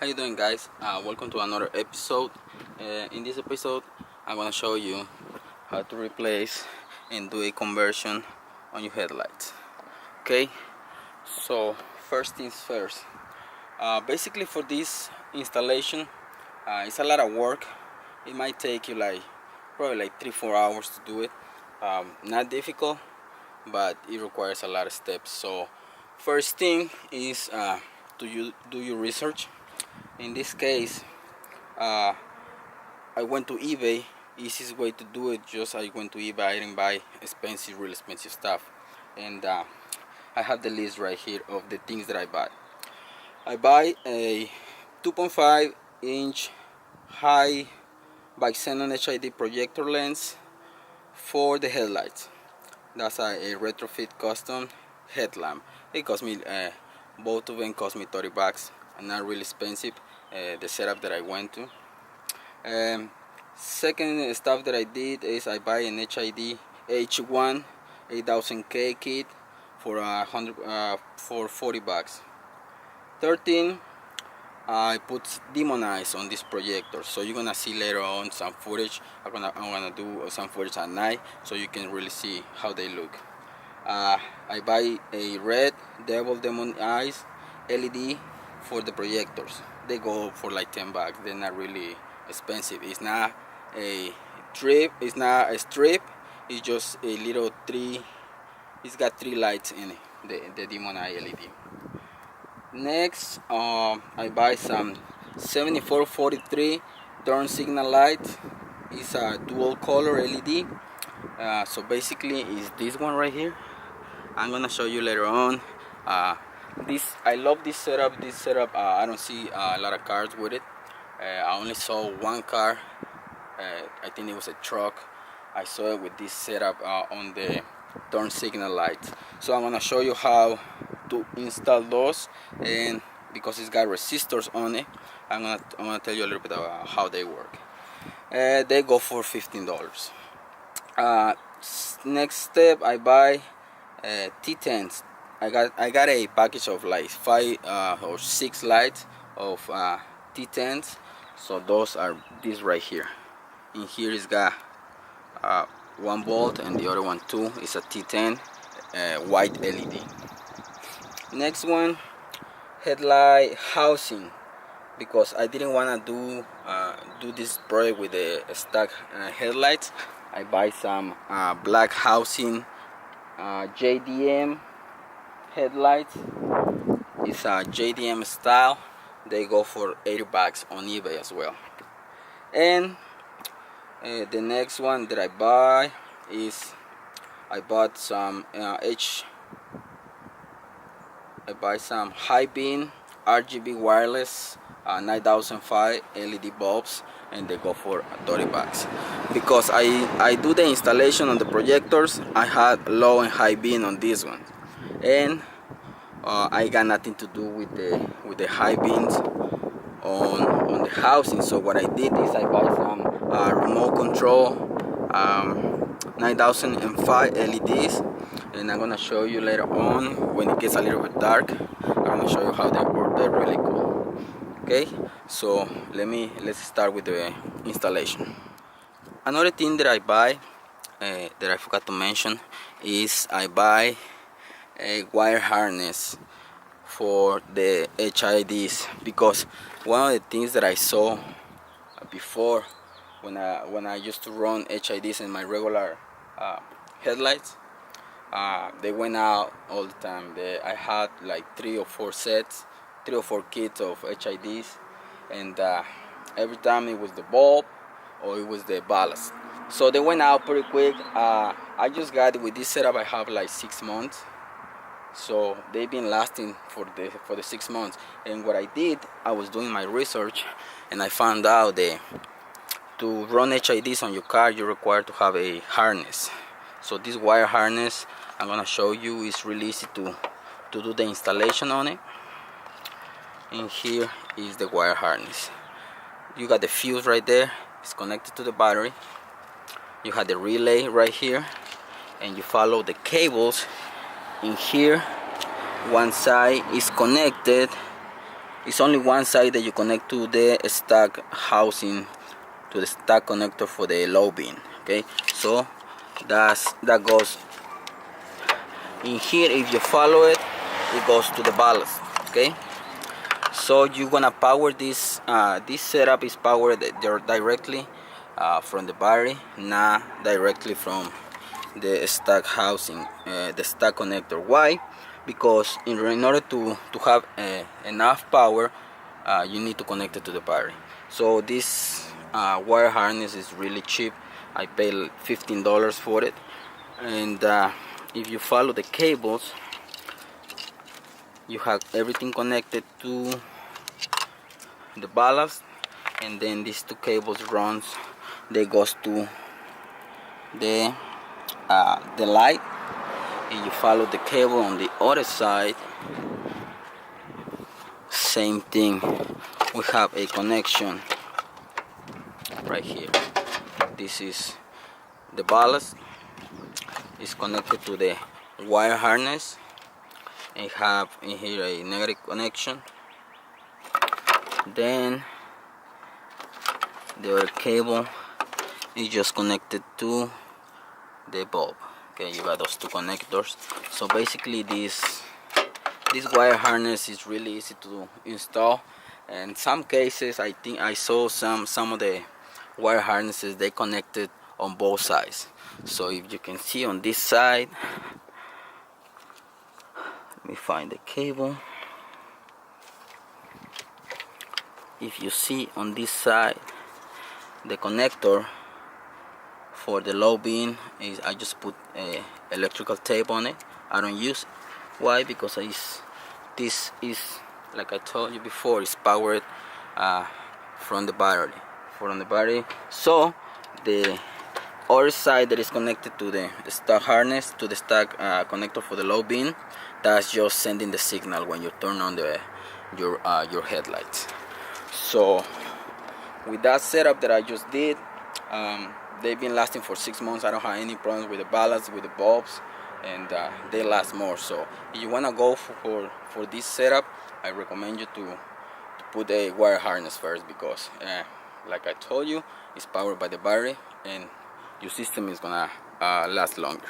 How you doing, guys? Welcome to another episode. In this episode I'm gonna show you how to replace and do a conversion on your headlights. Okay, so first things first. Basically for this installation, it's a lot of work. It might take you probably like 3-4 hours to do it. Not difficult, but it requires a lot of steps. So first thing is to do your research. In this case, I went to eBay. Easiest way to do it, just I went to eBay. I didn't buy really expensive stuff, and I have the list right here of the things that I bought. I buy a 2.5 inch high Bi-xenon HID projector lens for the headlights. That's a retrofit custom headlamp. It cost me both of them cost me $30 and not really expensive. The setup that I went to. Second stuff that I did is I buy an HID H1 8000K kit for $40. 13, I put demon eyes on this projector, so you're gonna see later on some footage. I'm gonna do some footage at night so you can really see how they look. I buy a red devil demon eyes LED for the projectors. They go for like $10. They're not really expensive. It's not a strip. It's not a strip. It's just a little three. It's got 3 lights in it. The demon eye LED. Next, I buy some 7443 turn signal light. It's a dual color LED. So basically, it's this one right here. I'm gonna show you later on. I love this setup. I don't see a lot of cars with it. I only saw one car. I think it was a truck. I saw it with this setup on the turn signal lights. So I'm gonna show you how to install those, and because it's got resistors on it, I'm gonna tell you a little bit about how they work. They go for $15. Next step, I buy T10s. I got a package of like 5 or 6 lights of T10s. So those are these right here. In here is got 1 volt and the other one 2 is a T10 white LED. Next one, headlight housing, because I didn't want to do this project with the stock headlights. I buy some black housing JDM headlights. It's a JDM style. They go for $80 on eBay as well. And the next one that I buy is I bought some high beam RGB Wireless 9005 LED bulbs, and they go for $30 because I do the installation on the projectors. I had low and high beam on this one, and I got nothing to do with the high beams on the housing. So what I did is I bought some remote control 9005 LEDs, and I'm gonna show you later on when it gets a little bit dark. I'm gonna show you how they work. They're really cool. Okay, so let's start with the installation. Another thing that I buy that I forgot to mention is I buy a wire harness for the HIDs, because one of the things that I saw before when I used to run HIDs in my regular headlights, they went out all the time. I had like 3 or 4 kits of HIDs, and every time it was the bulb or it was the ballast. So they went out pretty quick. I just got it with this setup. I have like 6 months, so they've been lasting for the 6 months. And what I did, I was doing my research, and I found out that to run HIDs on your car, you're required to have a harness. So this wire harness I'm gonna show you is really easy to do the installation on it. And here is the wire harness. You got the fuse right there. It's connected to the battery. You have the relay right here, and you follow the cables in here. One side is connected it's only one side that you connect to the stack housing, to the stack connector for the low beam. Okay, so that goes in here. If you follow it, it goes to the ballast. Okay, so you're gonna power this. This setup is powered directly from the battery, not directly from the stack housing, the stack connector. Why? Because in order to have enough power, you need to connect it to the battery. So this wire harness is really cheap. I paid $15 for it, and if you follow the cables, you have everything connected to the ballast, and then these two cables runs, they goes to the light. And you follow the cable on the other side, same thing. We have a connection right here. This is the ballast, is connected to the wire harness, and have in here a negative connection. Then the other cable is just connected to the bulb. Okay, you got those two connectors. So basically this wire harness is really easy to install. And in some cases, I think I saw some of the wire harnesses, they connected on both sides. So if you can see on this side, let me find the cable. If you see on this side, the connector for the low beam is, I just put electrical tape on it. I don't use it. Why? Because this is, like I told you before, is powered from the battery. So the other side that is connected to the stack harness, to the stack connector for the low beam, that's just sending the signal when you turn on your headlights. So with that setup that I just did, they've been lasting for 6 months. I don't have any problems with the ballast, with the bulbs, and they last more. So if you want to go for this setup, I recommend you to put a wire harness first, because like I told you, it's powered by the battery and your system is gonna last longer.